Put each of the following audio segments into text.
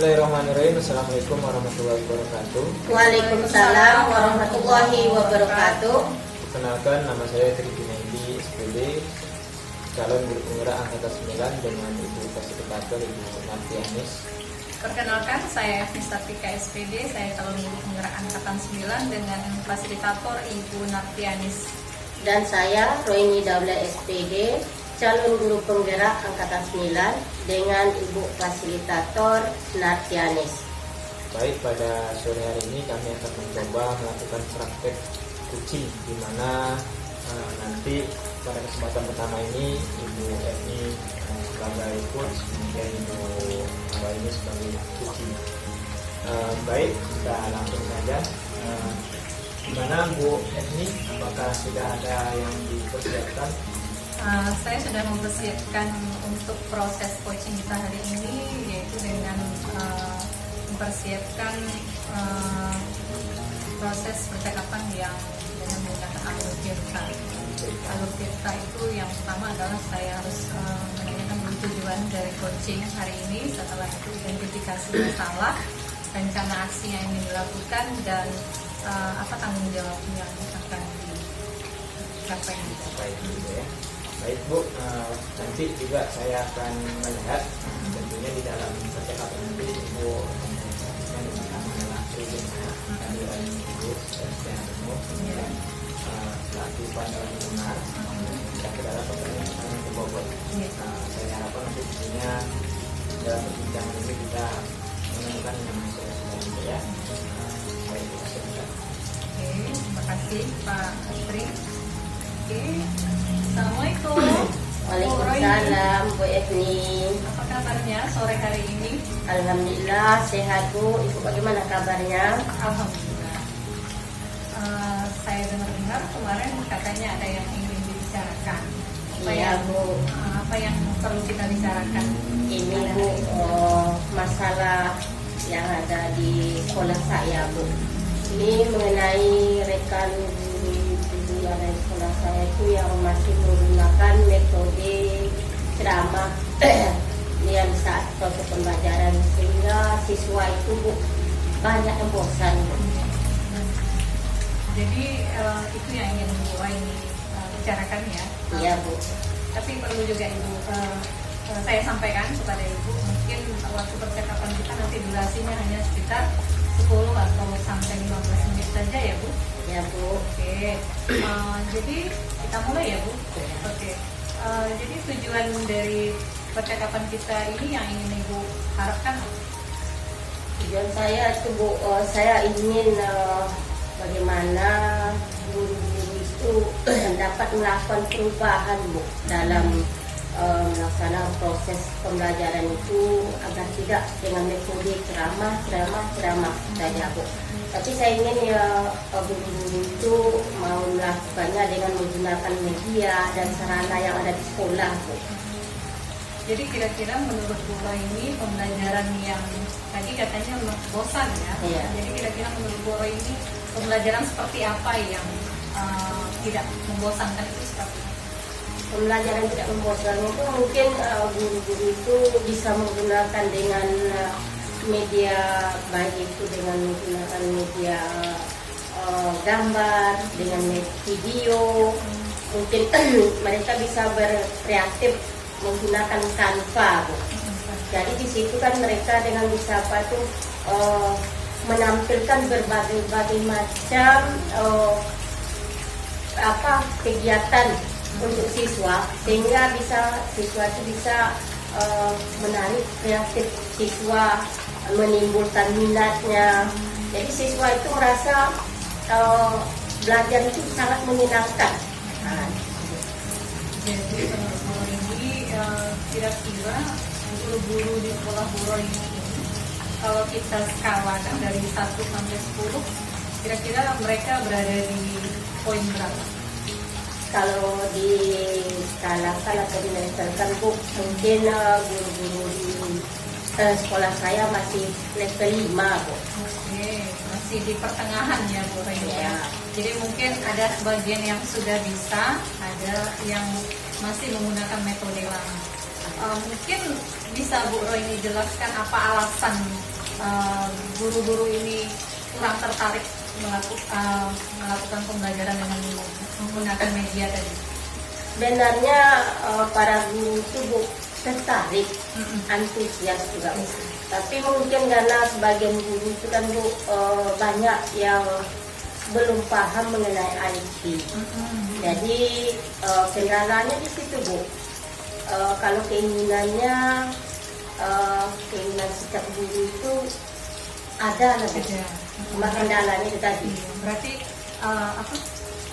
Bismillahirrahmanirrahim. Assalamualaikum warahmatullahi wabarakatuh. Waalaikumsalam warahmatullahi wabarakatuh. Perkenalkan, nama saya Tri Junaidi, SPD, calon guru penggerak angkatan 9 dengan Ibu Fasilitator Ibu Martianis. Perkenalkan, saya Fisartika SPD, saya calon guru penggerak angkatan 9 dengan Fasilitator Ibu Nartianis. Dan saya Roini Daula SPD, calon guru penggerak angkatan 9 dengan Ibu Fasilitator Nartianis. Baik, pada sore hari ini kami akan mencoba melakukan praktek kucing, di mana nanti pada kesempatan pertama ini Ibu Eni sebagai coach, kemudian Ibu ini sebagai kucing. Baik, kita langsung saja. Gimana Bu Eni, apakah sudah ada yang dipersiapkan? Saya sudah mempersiapkan untuk proses coaching kita hari ini, yaitu dengan mempersiapkan proses percakapan yang dengan menggunakan alur Tirta. Alur Tirta itu yang pertama adalah saya harus menanyakan tujuan dari coaching hari ini. Setelah itu identifikasi masalah, rencana aksi yang ingin dilakukan, dan apa tanggung jawab yang akan dicapai. Baik Bu, nanti juga saya akan melihat tentunya di dalam percakapan nanti Ibu yang adalah kehadiran Ibu secara umum, selaku pandangan benar kita ke dalam pertanyaan ke Bogor. Saya harapkan nanti tentunya dalam perbincangan ini kita menemukan yang sesuai ya. Baik, silakan. Oke, terima kasih Pak Tri. Oke, Assalamualaikum. Waalaikumsalam Bu Eni. Apa kabarnya sore hari ini? Alhamdulillah sehat Bu. Ibu bagaimana kabarnya? Alhamdulillah. Saya dengar kemarin katanya ada yang ingin dibicarakan. Iya Bu. Apa yang perlu kita bicarakan? Ini Bu, masalah yang ada di sekolah saya Bu. Ini mengenai rekan guru yang ada di sekolah saya itu yang masih menggunakan metode ceramah yang saat proses pembelajaran, sehingga siswa itu Bu banyak yang bosan Bu. Jadi itu yang ingin Bu ini bicarakan ya? Iya Bu. Tapi perlu juga Ibu saya sampaikan kepada Ibu, mungkin waktu percakapan kita nanti durasinya hanya sekitar 10 atau sampai 15 menit saja ya Bu. Ya Bu. Oke, jadi kita mulai ya Bu. Oke, jadi tujuan dari percakapan kita ini yang ingin Ibu harapkan. Tujuan saya itu Bu, saya ingin bagaimana guru-guru itu dapat melakukan perubahan Bu dalam melaksanakan proses pembelajaran itu, agar tidak dengan metode ceramah saja Bu. Tapi saya ingin guru-guru itu mau melakukannya dengan menggunakan media dan sarana yang ada di sekolah Bu. Jadi kira-kira menurut Bu ini pembelajaran yang tadi katanya bosan ya? Iya. Jadi kira-kira menurut Bu ini pembelajaran seperti apa yang tidak membosankan itu seperti apa? Pembelajaran tidak membosankan itu mungkin guru-guru itu bisa menggunakan dengan media, baik itu dengan menggunakan media gambar, dengan video. Mungkin mereka bisa berkreatif menggunakan Canva Bu. Jadi di situ kan mereka dengan bisa apa tuh menampilkan berbagai macam kegiatan untuk siswa, sehingga siswa itu bisa menarik kreatif siswa, menimbulkan minatnya. Jadi siswa itu merasa belajar itu sangat menyenangkan. Jadi menurut Bu ini kira-kira guru-guru di sekolah Bu ini kalau kita skalakan dari 1 sampai 10, kira-kira mereka berada di poin berapa? Kalau di skalakan atau dilevelkan Bu, mungkin guru-guru di sekolah saya masih level 5 Bu. Oke, masih di pertengahan ya Bu ini ya. Ya. Jadi mungkin ada sebagian yang sudah bisa, ada yang masih menggunakan metode lama. Mungkin bisa Bu Roy ini jelaskan apa alasan guru-guru ini kurang tertarik melakukan pembelajaran dengan menggunakan media tadi? Sebenarnya para guru itu Bu tertarik, antusias juga Bu. Tapi mungkin karena sebagian guru itu kan Bu banyak yang belum paham mengenai IT. Jadi kendalanya di situ Bu. Kalau keinginan setiap guru itu ada lah Bu. Cuma kendalanya itu tadi. Berarti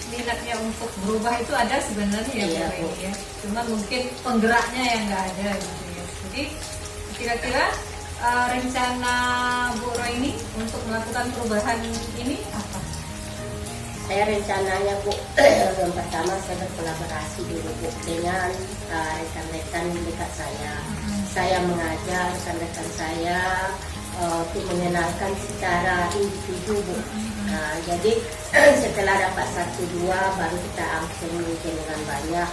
minatnya untuk berubah itu ada sebenarnya Iya, Bu Bu. ya. Cuma mungkin penggeraknya yang nggak ada gitu ya. Jadi kira-kira rencana Bu Roini untuk melakukan perubahan ini apa? Saya rencananya Bu, yang pertama saya berkolaborasi dulu Bu dengan rekan-rekan dekat saya. Saya mengajar rekan-rekan saya untuk mengenalkan secara individu Bu. Nah, jadi setelah dapat 1-2 baru kita akan mungkin dengan banyak.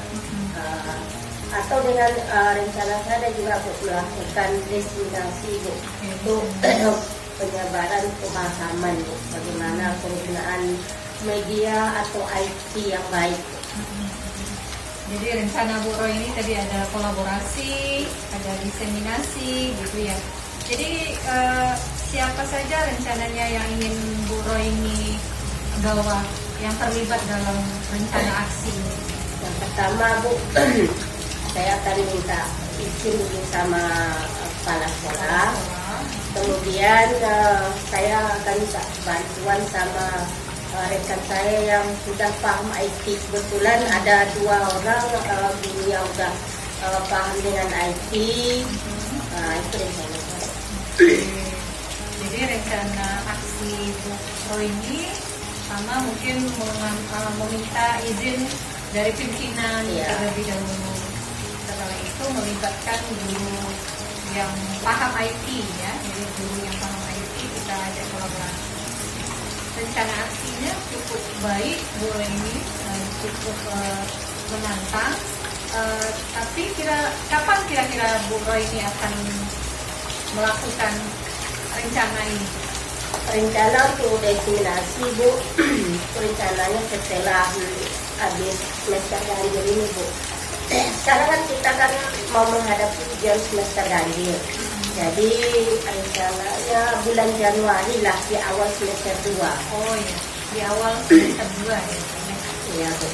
Atau dengan rencana saya juga Bu melakukan destinasi Bu untuk penyebaran pemahaman Bu, bagaimana penggunaan media atau IT yang baik. Jadi rencana Bu Roy ini tadi ada kolaborasi, ada diseminasi gitu ya. Jadi siapa saja rencananya yang ingin Bu Roy ini bawa yang terlibat dalam rencana aksi ini? Yang pertama Bu, saya akan minta izin dulu sama kepala sekolah. Kemudian saya akan minta bantuan sama rekan saya yang sudah paham IT. Kebetulan ada 2 orang guru yang sudah paham dengan IT. Itu rencana saya. Jadi rencana aksi Bu Roy ini sama mungkin meminta izin dari pimpinan terlebih dahulu. Setelah itu melibatkan guru yang paham IT ya, jadi guru yang paham IT kita ajak kolaborasi. Rencana aksinya cukup baik Bu Roini, cukup menantang. Tapi kapan kira-kira Bu Roini akan melakukan rencana ini? Rencana untuk destinasi Bu, rencananya setelah habis semester ganjil ini Bu. Sekarang kan kita kan mau menghadapi ujian semester ganjil. Jadi rencananya bulan Januari lah, di awal semester 2. Oh iya, di awal semester 2 ya. Iya Bu.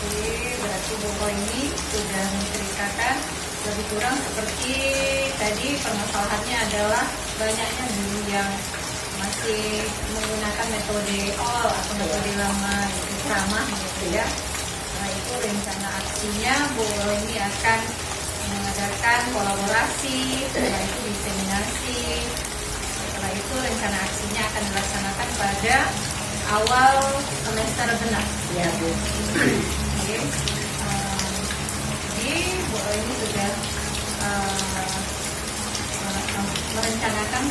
Oke, berarti Bu Roini sudah menceritakan lebih kurang seperti tadi permasalahannya adalah banyaknya guru yang masih menggunakan metode old atau metode lama gitu, ramah gitu ya. Nah itu rencana aksinya Bu Roini akan mengadakan kolaborasi, setelah itu diseminasi, setelah itu rencana aksinya akan dilaksanakan pada awal semester genap. Iya Bu. Oke. Jadi Bu Roini sudah merencanakan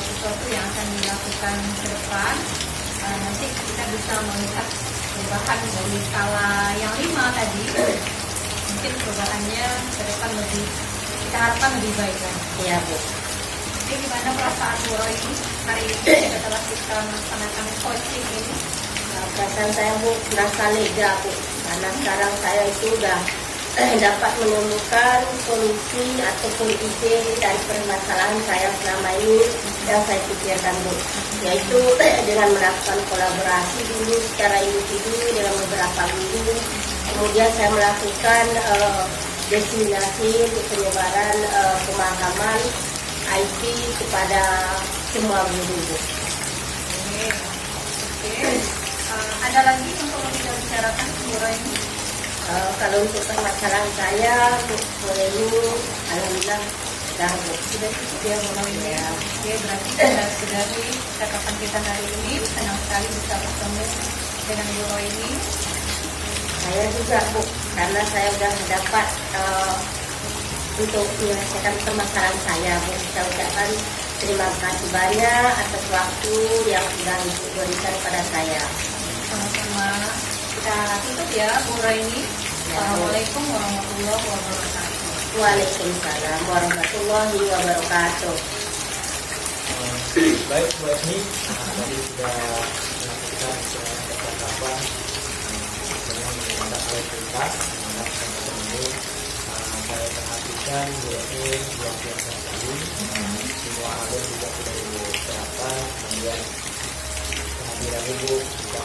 sesuatu yang akan dilakukan ke depan. Nanti kita bisa melihat perubahan dari skala yang 5 tadi. Mungkin perubahannya ke depan kita harapkan lebih baik kan? Iya Bu. Jadi gimana perasaan Bu Roini hari ini setelah kita melaksanakan coaching ini? Perasaan saya Bu merasa lega Bu, karena sekarang saya itu udah dapat menemukan solusi ataupun ide dari permasalahan saya selama ini yang saya pikirkan Bu, yaitu dengan melakukan kolaborasi dulu secara individu dengan beberapa guru. Kemudian saya melakukan destinasi untuk penyebaran pemahaman IT kepada semua guru Bu. Oke. Ada lagi yang perlu kita bicarakan Bu Roini? Kalau untuk permasalahan saya, Bu Roini, alhamdulillah sudah cukup ya Bu Roini. Ya. Oke, berarti kita sudahi catatan kita hari ini. Senang sekali bisa bertemu dengan Bu Roini. Saya juga Bu, karena saya sudah dapat untuk menyelesaikan permasalahan saya Bu. Saya ucapkan terima kasih banyak atas waktu yang sudah diberikan pada saya. Sama-sama. Kita tutup ya Bu Roini. Assalamualaikum warahmatullahi wabarakatuh. Waalaikumsalam warahmatullahi wabarakatuh. Baik Bu Esmi, tadi sudah melakukan percakapan dengan menggunakan alat cerita, menggunakan ini. Saya perhatikan Bu Esmi luar biasa sekali. Semua alur juga sudah Ibu terapkan, kemudian kehadiran Ibu juga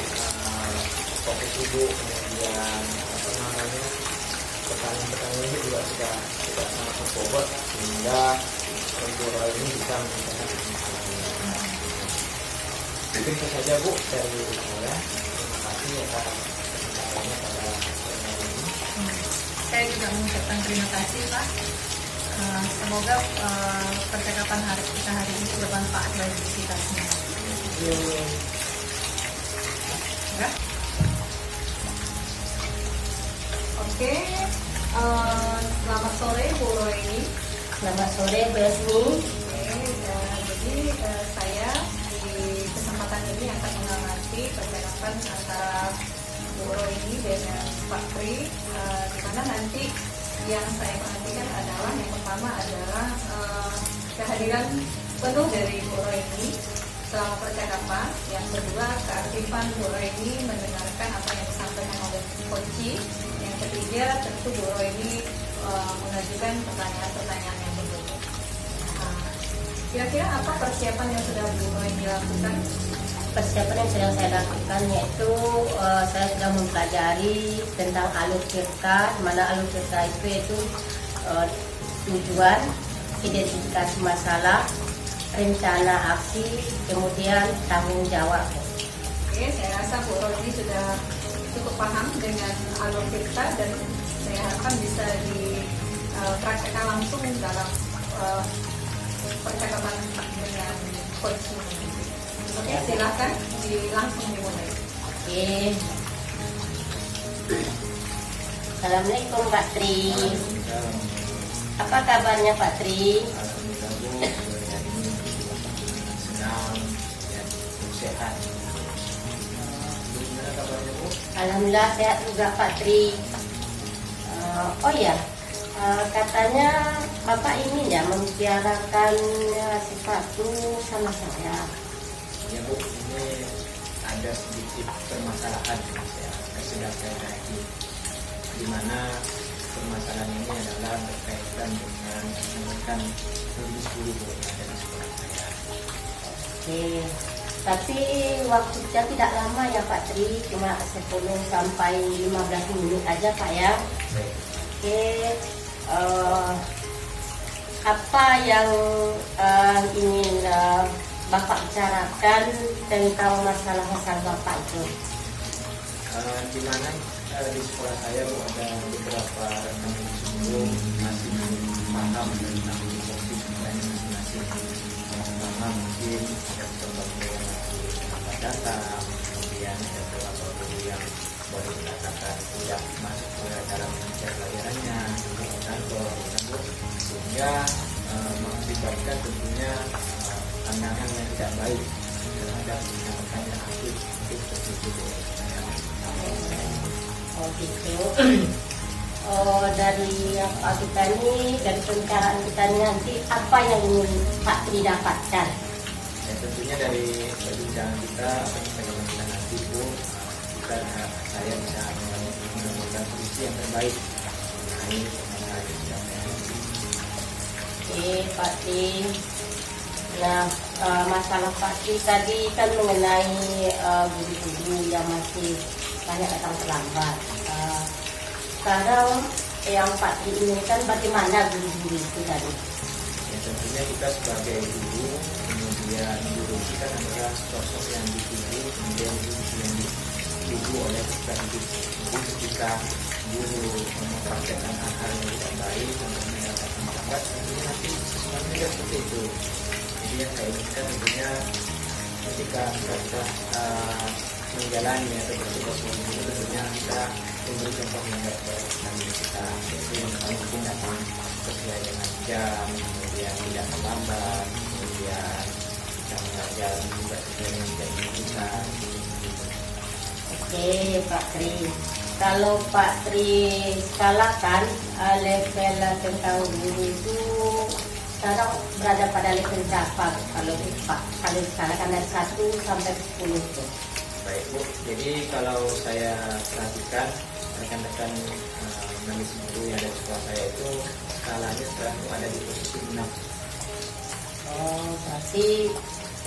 fokus Ibu, kemudian pertanyaan-pertanyaan ini juga sudah sangat berbobot sehingga Guru ini bisa meningkatkan pemahaman. Mungkin itu saja Bu dari saya. Terima kasih atas kesempatannya pada sore ini. Saya juga mengucapkan terima kasih Pak. Semoga percakapan kita hari ini bermanfaat bagi kita semua. Ya. Oke, selamat sore Bu Roini. Selamat sore Bu Esmi. Jadi saya di kesempatan ini akan mengamati percakapan antara Bu Roini dengan Pak Tri, di mana nanti yang saya perhatikan adalah yang pertama adalah kehadiran penuh dari Bu Roini selama percakapan, yang kedua keaktifan Bu Roini mendengarkan apa yang disampaikan oleh Koci, yang ketiga tentu Bu Roini mengajukan pertanyaan-pertanyaan yang berbeda. Kira-kira apa persiapan yang sudah Bu Roini lakukan? Persiapan yang sedang saya lakukan yaitu saya sudah mempelajari tentang alur tirta, mana alur tirta itu yaitu tujuan, identifikasi masalah, rencana aksi, kemudian tanggung jawab. Oke, saya rasa Bu Roini sudah cukup paham dengan alur tirta dan saya harapkan bisa dipraktekkan langsung dalam percakapan dengan coach. Oke, silakan langsung dimulai. Oke. Assalamualaikum Pak Tri. Apa kabarnya Pak Tri? Alhamdulillah Bu, hari ini senang dan sehat. Gimana kabarnya Bu? Alhamdulillah sehat juga Pak Tri. Oh ya, katanya Bapak ini ya membicarakan sesuatu sama saya. Ya Bu, ini ada sedikit permasalahan yang sedang saya hadapi, di mana permasalahan ini adalah berkaitan dengan menekan guru-guru Bu yang ada di sekolah saya. Oke, tapi waktunya tidak lama ya Pak Tri, cuma 10 sampai 15 menit aja Pak ya. Baik. Oke, apa yang ingin Bapak bicarakan tentang masalah-masalah Bapak itu? Di mana di sekolah saya Bu, ada beberapa rekan guru masih belum paham tentang tupoksi sebenarnya masing-masing. Yang pertama mungkin ada beberapa guru yang masih terlambat datang, kemudian ada beberapa guru yang baru dikatakan tidak masuk ke dalam mengajar pelajarannya di kantor, sehingga mengakibatkan tentunya pandangan yang tidak baik terhadap rekan-rekan aktif seperti itu. Oh gitu. Dari apa kita ini, dari pembicaraan kita ini nanti apa yang ingin Pak Tri dapatkan? Ya, tentunya dari perbincangan kita apa yang kita lakukan nanti Bu, saya bisa menemukan solusi yang terbaik mengenai permasalahan yang sedang saya hadapi. Oke Pak Tri. Nah, masalah Pak Tri tadi kan mengenai guru-guru yang masih banyak datang terlambat. Sekarang yang Pak Tri inginkan bagaimana guru-guru itu tadi? Ya, tentunya kita sebagai guru, kemudian guru kita adalah sosok yang dituju, kemudian guru yang dituju oleh kita hidup. Jadi ketika guru mempraktekkan hal-hal yang tidak baik untuk mendapatkan kabar, tentunya nanti semuanya juga seperti itu. Jadi yang saya inginkan tentunya ketika kita menjalani atau bertugas sebagai guru, tentunya kita memberi contoh yang baik bagi kita. Jadi yang mungkin datang sesuai dengan jam, kemudian tidak terlambat, kemudian kita mengajar juga sesuai dengan jam kita. Oke Pak Tri. Kalau Pak Tri skalakan level tentang guru itu sekarang berada pada level berapa kalau Pak? Kalau misalkan dari 1 sampai 10 tuh. Baik Bu, jadi kalau saya perhatikan rekan-rekan manis guru yang ada di sekolah saya itu skalanya sekarang itu ada di posisi 6. Oh, berarti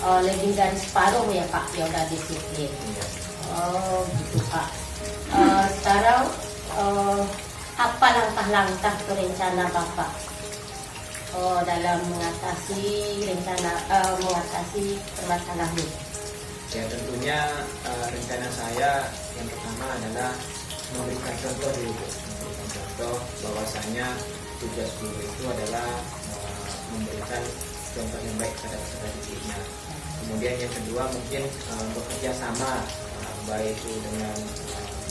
lebih dari separuh ya Pak yang udah disiplin. Iya. Oh, gitu Pak. Sekarang apa langkah-langkah rencana Bapak dalam mengatasi permasalahan ini? Ya tentunya rencana saya yang pertama adalah memberikan contoh dulu Bu. Memberikan contoh bahwasanya tugas guru itu adalah memberikan contoh yang baik kepada peserta didiknya. Kemudian yang kedua mungkin bekerja sama baik itu dengan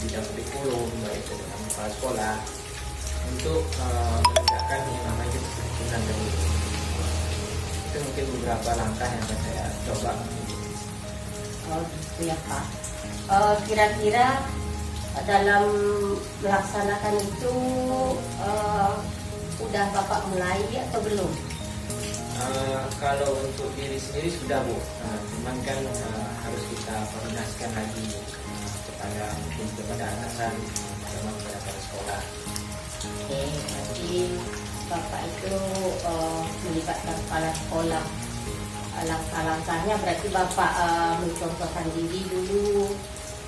bidang kurikulum, baik itu dengan kepala sekolah untuk menegakkan yang namanya kedisiplinan dulu. Itu mungkin beberapa langkah yang akan saya coba. Oh gitu ya Pak. Kira-kira dalam melaksanakan itu udah Bapak mulai atau belum? Kalau untuk diri sendiri sudah Bu, cuman kan harus kita koordinasikan lagi kepada mungkin kepada atasan sama kepada kepala sekolah. Oke, berarti Bapak itu melibatkan kepala sekolah. Langkah-langkahnya berarti Bapak mencontohkan diri dulu,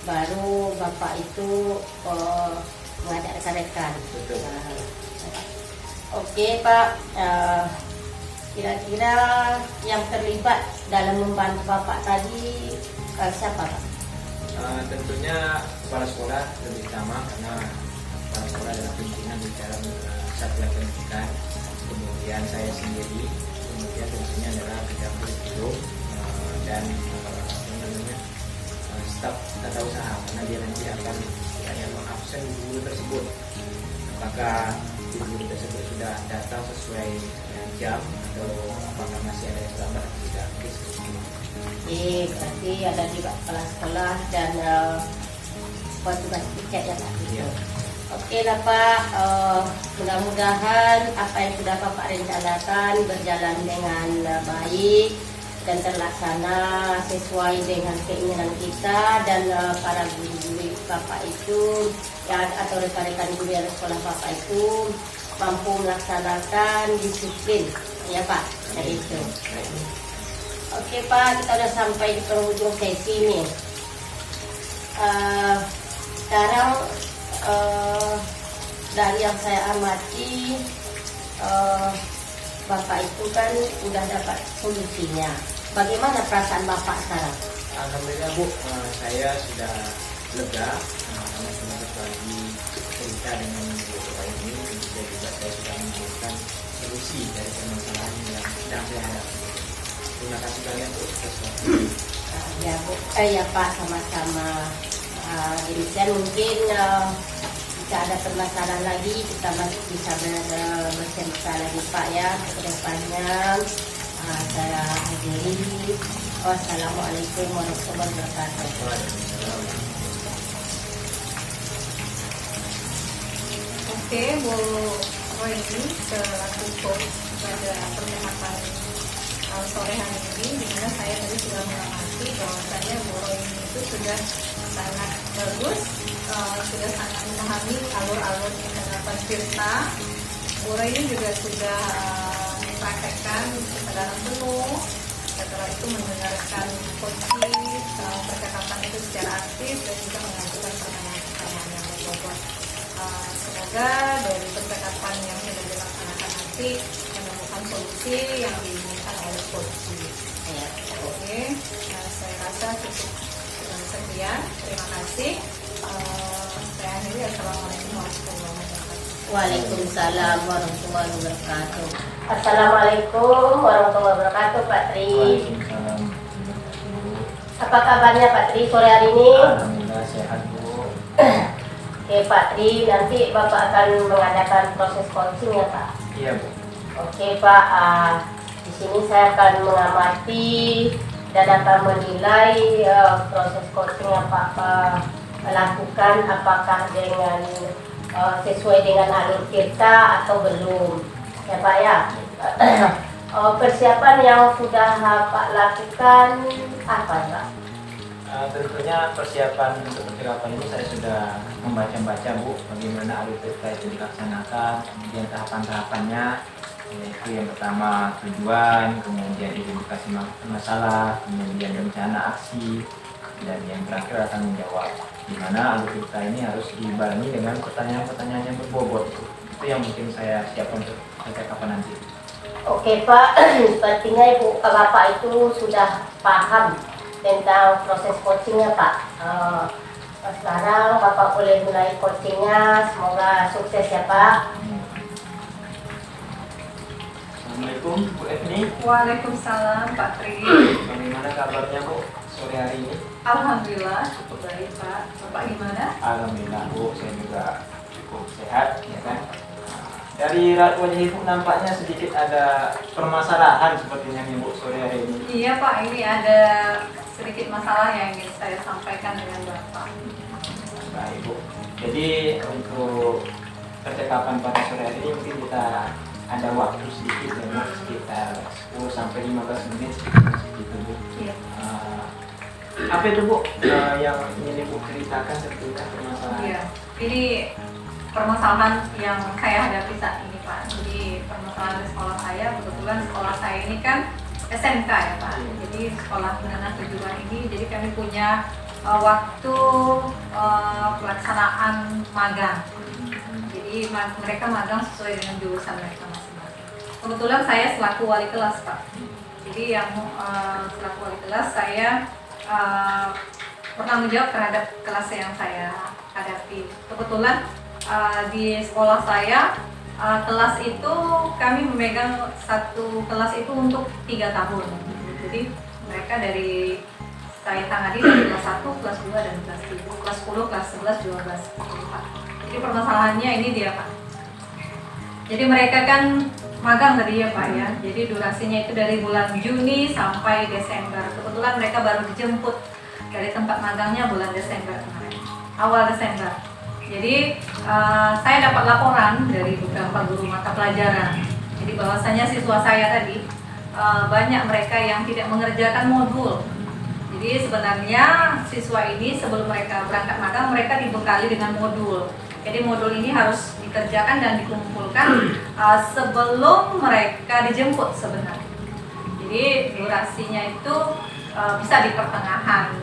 baru Bapak itu mengajak rekan-rekan. Betul. Oke Pak, kira-kira yang terlibat dalam membantu Bapak tadi siapa Pak? Tentunya kepala sekolah lebih utama karena kepala sekolah adalah pimpinan di dalam satuan pendidikan. Kemudian saya sendiri, kemudian tentunya adalah bidang kurikulum dan staf tata usaha karena dia nanti akan hanya mengabsen guru tersebut. Apakah guru tersebut sudah datang sesuai jam atau apakah masih ada yang terlambat atau tidak? Berarti ada di kepala sekolah dan petugas tiket ya Pak. Iya. Oke lah Pak, mudah-mudahan apa yang sudah Bapak rencanakan berjalan dengan baik dan terlaksana sesuai dengan keinginan kita dan para guru-guru Bapak itu yang atau rekan-rekan guru yang sekolah Bapak itu mampu melaksanakan disiplin ya Pak. Jadi itu. Oke Pak, kita sudah sampai di penghujung sesi ini. Sekarang dari yang saya amati, Bapak itu kan sudah dapat solusinya. Bagaimana perasaan Bapak sekarang? Alhamdulillah Bu, saya sudah lega karena sudah berbagi cerita dengan Bapak ini. Dan juga saya sudah menemukan solusi dari permasalahan yang sedang saya hadapi. Terima kasih banyak Bu atas waktu. Ya Bu, ya Pak, sama-sama. Demikian mungkin jika ada permasalahan lagi kita masih bisa bercerita lagi Pak ya ke depannya. Saya akhiri. Wassalamualaikum warahmatullahi wabarakatuh. Waalaikumsalam. Oke, Bu Royni selaku coach pada percakapan sore hari ini, dimana saya tadi sudah mengamati bahwasanya Bu Royni itu sudah sangat bagus, sudah sangat memahami alur-alur penerapan Tirta. Bu Royni juga sudah mempraktekkan kesadaran penuh. Setelah itu mendengarkan coaching, percakapan itu secara aktif dan juga mengajukan pertanyaan-pertanyaan yang berbobot. Semoga dari percakapan yang sudah dilaksanakan nanti menemukan solusi yang diinginkan oleh coaching. Ya. Oke, saya rasa cukup sekian. Terima kasih. Saya akhiri. Assalamualaikum warahmatullahi wabarakatuh. Waalaikumsalam warahmatullahi wabarakatuh. Assalamualaikum warahmatullahi wabarakatuh Pak Tri. Waalaikumsalam. Apa kabarnya Pak Tri sore hari ini? Alhamdulillah sehat Bu. Oke Pak Tri, nanti Bapak akan mengadakan proses coaching ya Pak? Iya Bu. Oke Pak, di sini saya akan mengamati dan akan menilai proses coaching yang Bapak lakukan apakah dengan sesuai dengan alur kita atau belum ya Pak ya. persiapan yang sudah Pak lakukan apa Pak? Tentunya persiapan untuk percakapan ini saya sudah membaca-baca Bu, bagaimana alur cerita itu dilaksanakan, kemudian tahapan-tahapannya, yaitu yang pertama tujuan, kemudian identifikasi masalah, kemudian rencana aksi, dan yang terakhir tanggung jawab. Di mana alur cerita ini harus dibarengi dengan pertanyaan-pertanyaan yang berbobot. Itu yang mungkin saya siapkan untuk percakapan nanti. Oke Pak, sepertinya Ibu Bapak itu sudah paham tentang proses coachingnya Pak. Sekarang Bapak boleh mulai coachingnya, semoga sukses ya Pak. Assalamualaikum Bu Evni. Waalaikumsalam Pak Tri. Bagaimana kabarnya Bu sore hari ini? Alhamdulillah cukup baik Pak. Bapak gimana? Alhamdulillah Bu, saya juga cukup sehat ya kan. Dari raut wajah Ibu nampaknya sedikit ada permasalahan sepertinya nih Bu sore hari ini. Iya Pak, ini ada sedikit masalah yang ingin saya sampaikan dengan Bapak. Baik Bu. Jadi untuk percakapan pada sore hari ini mungkin kita ada waktu sedikit ya Bu, sekitar 10 sampai 15 menit segitu Bu. Iya. Apa itu Bu yang ingin Ibu ceritakan tentunya permasalahan? Iya. Ini permasalahan yang saya hadapi saat ini Pak. Jadi permasalahan di sekolah saya, kebetulan sekolah saya ini kan SMK ya Pak. Jadi sekolah menengah kejuruan ini, jadi kami punya waktu pelaksanaan magang. Jadi mereka magang sesuai dengan jurusan mereka masing-masing. Kebetulan saya selaku wali kelas Pak. Jadi yang selaku wali kelas saya bertanggung jawab terhadap kelas yang saya hadapi. Kebetulan di sekolah saya kelas itu kami memegang satu kelas itu untuk 3 tahun. Jadi mereka dari saya tangani dari kelas 1, kelas 2 dan kelas 3, kelas 10, kelas 11, 12. Jadi permasalahannya ini dia Pak. Jadi mereka kan magang tadi ya Pak ya. Jadi durasinya itu dari bulan Juni sampai Desember. Kebetulan mereka baru dijemput dari tempat magangnya bulan Desember kemarin, awal Desember. Jadi saya dapat laporan dari beberapa guru mata pelajaran. Jadi bahwasanya siswa saya tadi banyak mereka yang tidak mengerjakan modul. Jadi sebenarnya siswa ini sebelum mereka berangkat magang mereka dibekali dengan modul. Jadi modul ini harus dikerjakan dan dikumpulkan sebelum mereka dijemput sebenarnya. Jadi durasinya itu bisa di pertengahan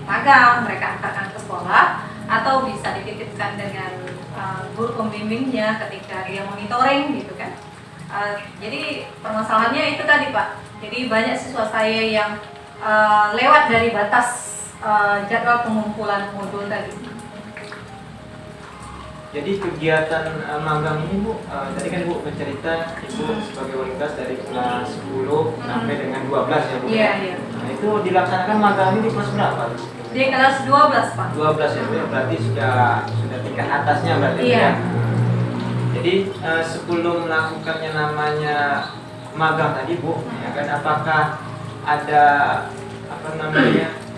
magang mereka antarkan ke sekolah, atau bisa dititipkan dengan guru pembimbingnya ketika dia monitoring gitu kan. Jadi permasalahannya itu tadi Pak. Jadi banyak siswa saya yang lewat dari batas jadwal pengumpulan modul tadi. Jadi kegiatan magang ini Bu, tadi kan Bu bercerita Ibu sebagai wali kelas dari kelas 10 sampai dengan 12 ya Bu? Iya, iya. Nah itu dilaksanakan magang ini di kelas berapa? Di kelas 12 Pak. 12 ya Bu, berarti sudah tingkat atasnya berarti Iya. ya? Jadi sebelum melakukannya namanya magang tadi Bu, ya kan apakah ada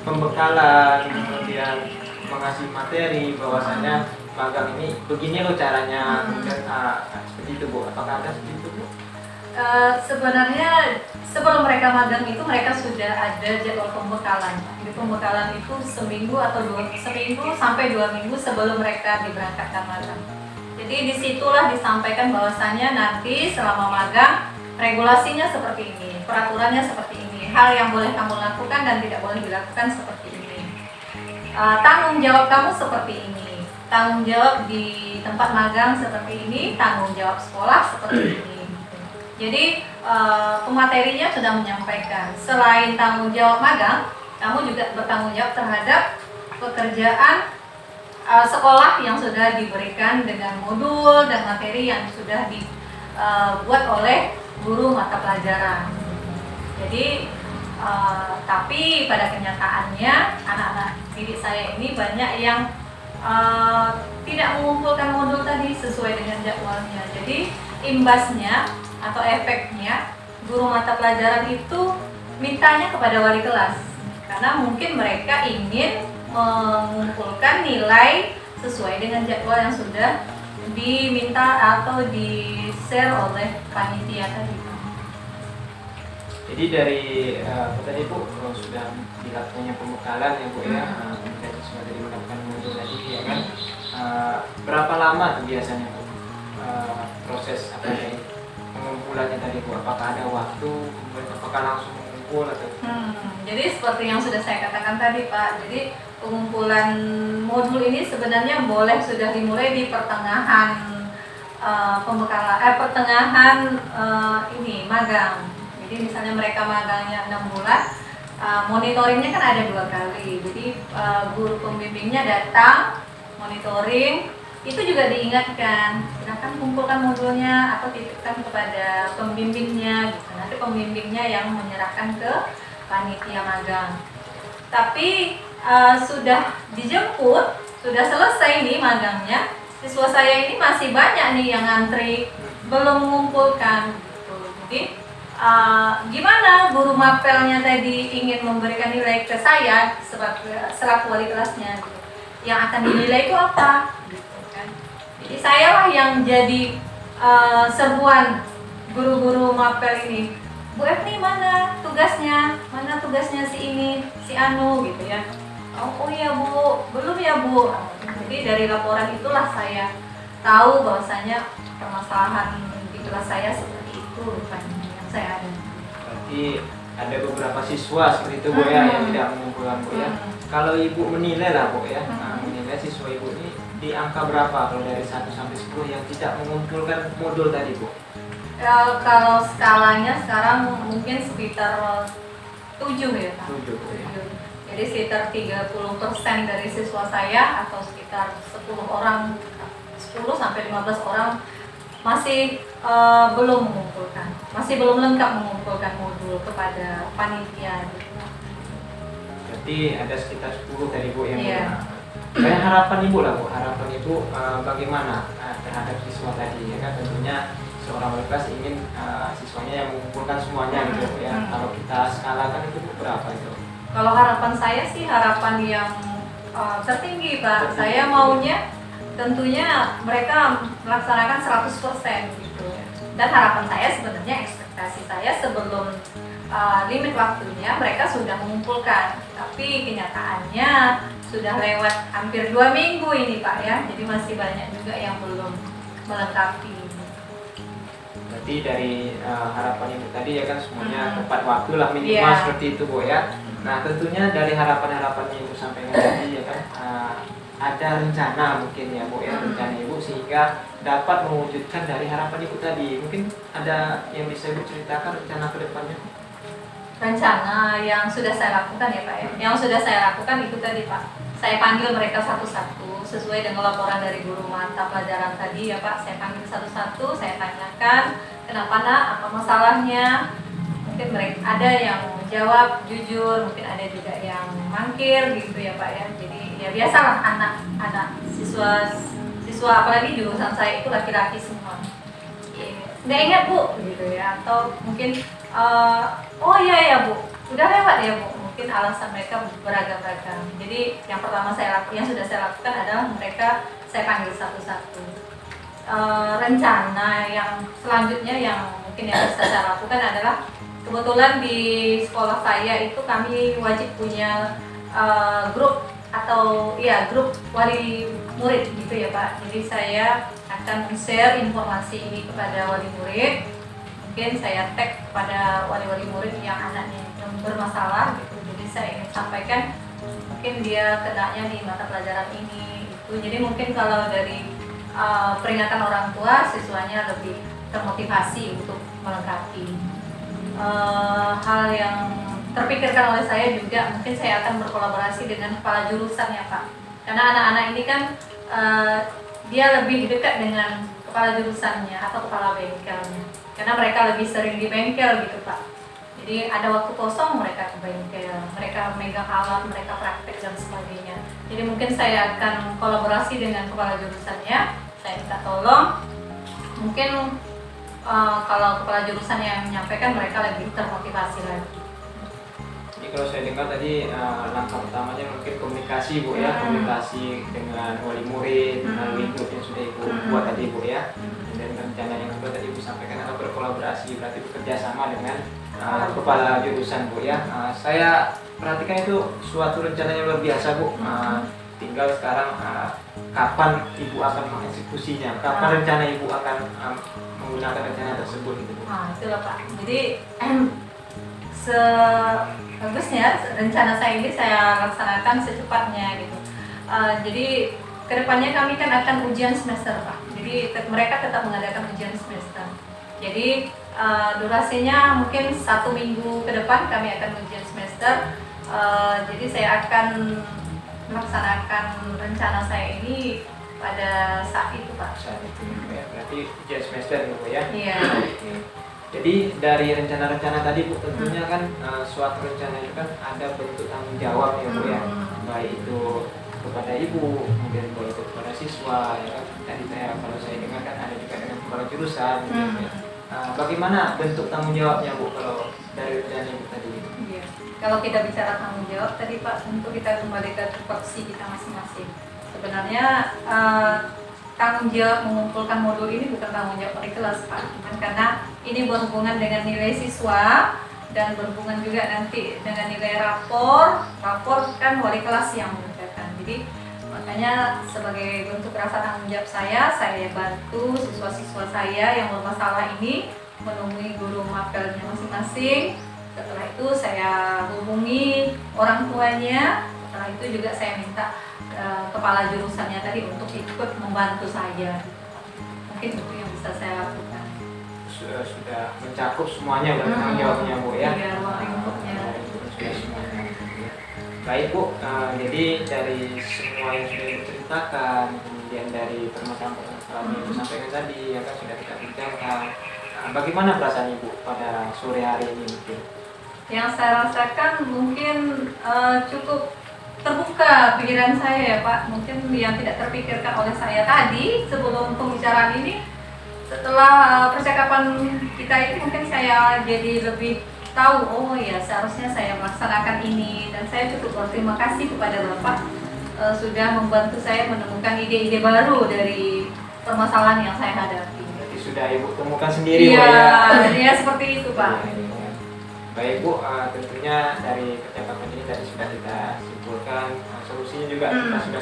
pembekalan, kemudian mengasih materi bahwasanya magang ini begini loh caranya, kemudian seperti itu Bu, apakah ada seperti itu Bu? Sebenarnya sebelum mereka magang itu mereka sudah ada jadwal pembekalan. Jadi pembekalan itu seminggu sampai 2 minggu sebelum mereka diberangkatkan magang. Jadi disitulah disampaikan bahwasannya nanti selama magang regulasinya seperti ini, peraturannya seperti ini, hal yang boleh kamu lakukan dan tidak boleh dilakukan seperti ini. Tanggung jawab kamu seperti ini, tanggung jawab di tempat magang seperti ini, tanggung jawab sekolah seperti ini. Jadi pematerinya sudah menyampaikan selain tanggung jawab magang, kamu juga bertanggung jawab terhadap pekerjaan sekolah yang sudah diberikan dengan modul dan materi yang sudah dibuat oleh guru mata pelajaran. Jadi tapi pada kenyataannya anak-anak didik saya ini banyak yang tidak mengumpulkan modul tadi sesuai dengan jadwalnya. Jadi imbasnya atau efeknya guru mata pelajaran itu mintanya kepada wali kelas karena mungkin mereka ingin mengumpulkan nilai sesuai dengan jadwal yang sudah diminta atau di-share oleh panitia tadi. Jadi dari tadi Bu sudah dilakukannya pembekalan ya Bu ya, kemudian siswa tadi mendapatkan modul tadi ya kan. Berapa lama tuh biasanya Bu proses apa ya, pengumpulannya tadi Bu? Apakah ada waktu, kemudian apakah langsung mengumpul atau? Jadi seperti yang sudah saya katakan tadi Pak, jadi pengumpulan modul ini sebenarnya boleh sudah dimulai di pertengahan pertengahan ini magang. Jadi misalnya mereka magangnya 6 bulan, monitoringnya kan ada 2 kali. Jadi guru pembimbingnya datang, monitoring, itu juga diingatkan, silahkan kumpulkan modulnya atau titipkan kepada pembimbingnya. Gitu. Nanti pembimbingnya yang menyerahkan ke panitia magang. Tapi sudah dijemput, sudah selesai nih magangnya, siswa saya ini masih banyak nih yang antri, belum mengumpulkan. Gitu. Jadi gimana guru mapelnya tadi ingin memberikan nilai ke saya selaku wali kelasnya, gitu. Yang akan dinilai itu apa? Gitu, kan? Jadi saya lah yang jadi serbuan guru-guru mapel ini. Bu Epni mana tugasnya si ini, si Anu gitu ya. Oh iya Bu, belum ya Bu. Jadi dari laporan itulah saya tahu bahwasanya permasalahan di kelas saya seperti itu rupanya. Saya ada. Berarti ada beberapa siswa seperti itu Bu ya yang tidak mengumpulkan Bu ya. Kalau Ibu menilai lah Bu ya, menilai siswa Ibu ini di angka berapa kalau dari 1 sampai 10 yang tidak mengumpulkan modul tadi Bu? Kalau skalanya sekarang mungkin sekitar 7 ya Pak. 7 Bu ya. Jadi sekitar 30% dari siswa saya atau sekitar 10 orang, 10 sampai 15 orang masih belum mengumpulkan, masih belum lengkap mengumpulkan modul kepada panitia. Berarti ada sekitar 10 tadi Bu yang Iya. harapan Ibu lah Bu, harapan Ibu bagaimana terhadap siswa tadi ya kan, tentunya seorang wali kelas ingin siswanya yang mengumpulkan semuanya gitu Bu ya. Kalau kita skalakan itu berapa itu? Kalau harapan saya sih harapan yang tertinggi Pak. Saya maunya tentunya mereka melaksanakan 100% gitu. Dan harapan saya sebenarnya, ekspektasi saya sebelum limit waktunya mereka sudah mengumpulkan. Tapi kenyataannya sudah lewat hampir 2 minggu ini Pak ya. Jadi masih banyak juga yang belum melengkapi. Berarti dari harapan Ibu tadi ya kan semuanya tepat waktu lah minimal seperti itu Bu ya. Nah tentunya dari harapan-harapan yang Ibu sampaikan tadi ya kan, ada rencana mungkin ya Bu ya, rencana Ibu sehingga dapat mewujudkan dari harapan Ibu tadi. Mungkin ada yang bisa Ibu ceritakan rencana ke depannya? Rencana yang sudah saya lakukan ya Pak ya. Yang sudah saya lakukan itu tadi Pak. Saya panggil mereka satu-satu sesuai dengan laporan dari guru mata pelajaran tadi ya Pak. Saya panggil satu-satu, saya tanyakan kenapa nak, apa masalahnya. Mungkin mereka ada yang menjawab jujur, mungkin ada juga yang mangkir gitu ya Pak ya. Jadi ya biasalah anak-anak siswa apalagi jurusan saya itu laki-laki semua. Nggak ingat Bu gitu ya, atau mungkin oh iya ya Bu, udah lewat ya Bu. Mungkin alasan mereka beragam-ragam. Jadi yang pertama yang sudah saya lakukan adalah mereka saya panggil satu-satu. Rencana yang selanjutnya yang mungkin yang bisa saya lakukan adalah kebetulan di sekolah saya itu kami wajib punya grup atau grup wali murid gitu ya Pak. Jadi saya akan share informasi ini kepada wali murid. Mungkin saya tag kepada wali-wali murid yang anaknya yang bermasalah gitu. Jadi saya ingin sampaikan mungkin dia kenanya di mata pelajaran ini itu. Jadi mungkin kalau dari peringatan orang tua, siswanya lebih termotivasi untuk melengkapi. Hal yang terpikirkan oleh saya juga, mungkin saya akan berkolaborasi dengan kepala jurusan ya Pak. Karena anak-anak ini kan dia lebih dekat dengan kepala jurusannya atau kepala bengkelnya. Karena mereka lebih sering di bengkel gitu Pak. Jadi ada waktu kosong mereka ke bengkel, mereka megang alat, mereka praktek dan sebagainya. Jadi mungkin saya akan kolaborasi dengan kepala jurusannya. Saya minta tolong. Mungkin kalau kepala jurusan yang menyampaikan, mereka lebih termotivasi lagi. Jadi kalau saya dengar tadi langkah utamanya mungkin komunikasi Bu ya, komunikasi dengan wali murid, melalui grup yang sudah Ibu buat tadi Bu ya. Dan rencana yang kedua tadi Ibu sampaikan adalah berkolaborasi, berarti bekerja sama dengan kepala jurusan Bu ya. Saya perhatikan itu suatu rencana yang luar biasa Bu. Tinggal sekarang kapan Ibu akan mengeksekusinya, kapan rencana Ibu akan menggunakan rencana tersebut gitu Bu. Itulah Pak. Jadi sebagusnya rencana saya ini saya laksanakan secepatnya gitu. Jadi kedepannya kami kan akan ujian semester Pak. Jadi mereka tetap mengadakan ujian semester. Jadi durasinya mungkin 1 minggu ke depan kami akan ujian semester. Jadi saya akan melaksanakan rencana saya ini pada saat itu Pak. Saat itu ya, berarti ujian semester gitu Bu ya. Iya. Oke. Jadi dari rencana-rencana tadi Bu, tentunya kan suatu rencana itu kan ada bentuk tanggung jawab ya Bu ya. Baik itu kepada Ibu, kemudian baik itu kepada siswa ya kan. Tadi kalau saya dengar kan ada juga dengan kepala jurusan gitu ya. Bagaimana bentuk tanggung jawabnya Bu kalau dari rencana Ibu tadi? Iya. Kalau kita bicara tanggung jawab tadi Pak, tentu kita kembali ke tupoksi kita masing-masing. Sebenarnya tanggung jawab mengumpulkan modul ini bukan tanggung jawab wali kelas Pak, cuman karena ini berhubungan dengan nilai siswa dan berhubungan juga nanti dengan nilai rapor kan wali kelas yang mengerjakan. Jadi makanya sebagai bentuk rasa tanggung jawab saya bantu siswa-siswa saya yang bermasalah ini menemui guru mapelnya masing-masing. Setelah itu saya hubungi orang tuanya. Setelah itu juga saya minta kepala jurusannya tadi untuk ikut membantu saya. Mungkin itu yang bisa saya lakukan. Sudah mencakup semuanya berarti tanggung jawabnya Bu ya. Iya, ruang lingkupnya. Sudah semuanya. Baik Bu, jadi dari semua yang sudah diceritakan, kemudian dari permasalahan-permasalahan yang Ibu sampaikan tadi, ya kan sudah kita bincangkan. Bagaimana perasaan Ibu pada sore hari ini mungkin? Yang saya rasakan mungkin cukup terbuka pikiran saya ya Pak. Mungkin yang tidak terpikirkan oleh saya tadi sebelum pembicaraan ini, setelah percakapan kita ini mungkin saya jadi lebih tahu, oh ya seharusnya saya melaksanakan ini, dan saya cukup berterima kasih kepada Bapak sudah membantu saya menemukan ide-ide baru dari permasalahan yang saya hadapi. Jadi sudah Ibu temukan sendiri Bu Iya, ya? ya seperti itu Pak. Baik Bu, tentunya dari percakapan ini tadi sudah kita simpulkan solusinya juga kita sudah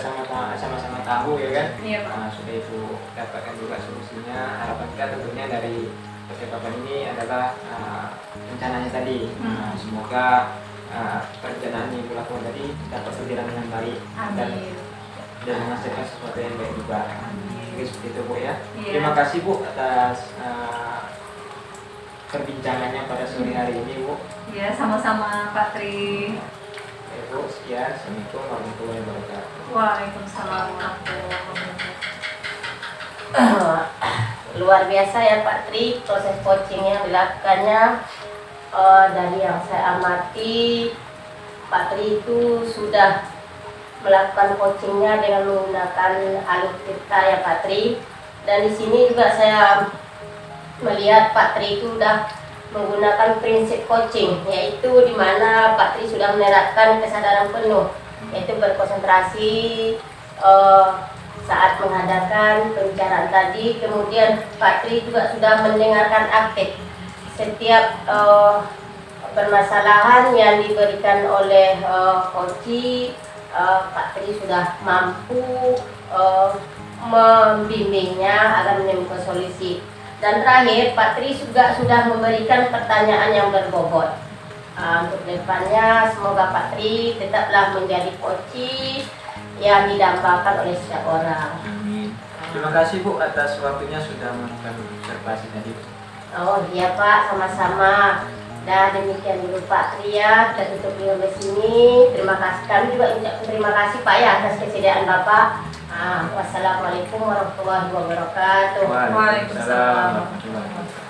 sama-sama tahu ya kan? Iya Pak. Sudah Ibu dapatkan juga solusinya. Harapan kita tentunya dari percakapan ini adalah rencananya tadi. Semoga perencanaan yang Ibu lakukan tadi dapat berjalan dengan baik dan menghasilkan sesuatu yang baik juga. Mungkin seperti itu Bu ya. Iya. Terima kasih Bu atas perbincangannya pada sore hari ini Bu. Ya, sama-sama Pak Tri. Ya Bu, sekian. Assalamualaikum warahmatullahi wabarakatuh. Waalaikumsalam warahmatullahi wabarakatuh. Luar biasa ya Pak Tri, proses coaching yang dilakukannya. Dari yang saya amati, Pak Tri itu sudah melakukan coachingnya dengan menggunakan alur tirta ya Pak Tri. Dan di sini juga saya melihat Pak Tri itu sudah menggunakan prinsip coaching, yaitu di mana Pak Tri sudah menerapkan kesadaran penuh, yaitu berkonsentrasi saat mengadakan pembicaraan tadi. Kemudian Pak Tri juga sudah mendengarkan aktif setiap permasalahan yang diberikan oleh coach. Pak Tri sudah mampu membimbingnya agar menemukan solusi. Dan terakhir, Pak Tri juga sudah memberikan pertanyaan yang berbobot. Untuk depannya, semoga Pak Tri tetaplah menjadi coach yang didambakan oleh setiap orang. Amin. Terima kasih Bu atas waktunya sudah melakukan observasi tadi. Oh iya Pak, sama-sama. Dan demikian dulu Pak Tri ya, kita tutup di sini. Terima kasih, kami juga ucapkan terima kasih Pak ya atas kesediaan Bapak. Wassalamualaikum warahmatullahi wabarakatuh. Waalaikumsalam warahmatullahi wabarakatuh.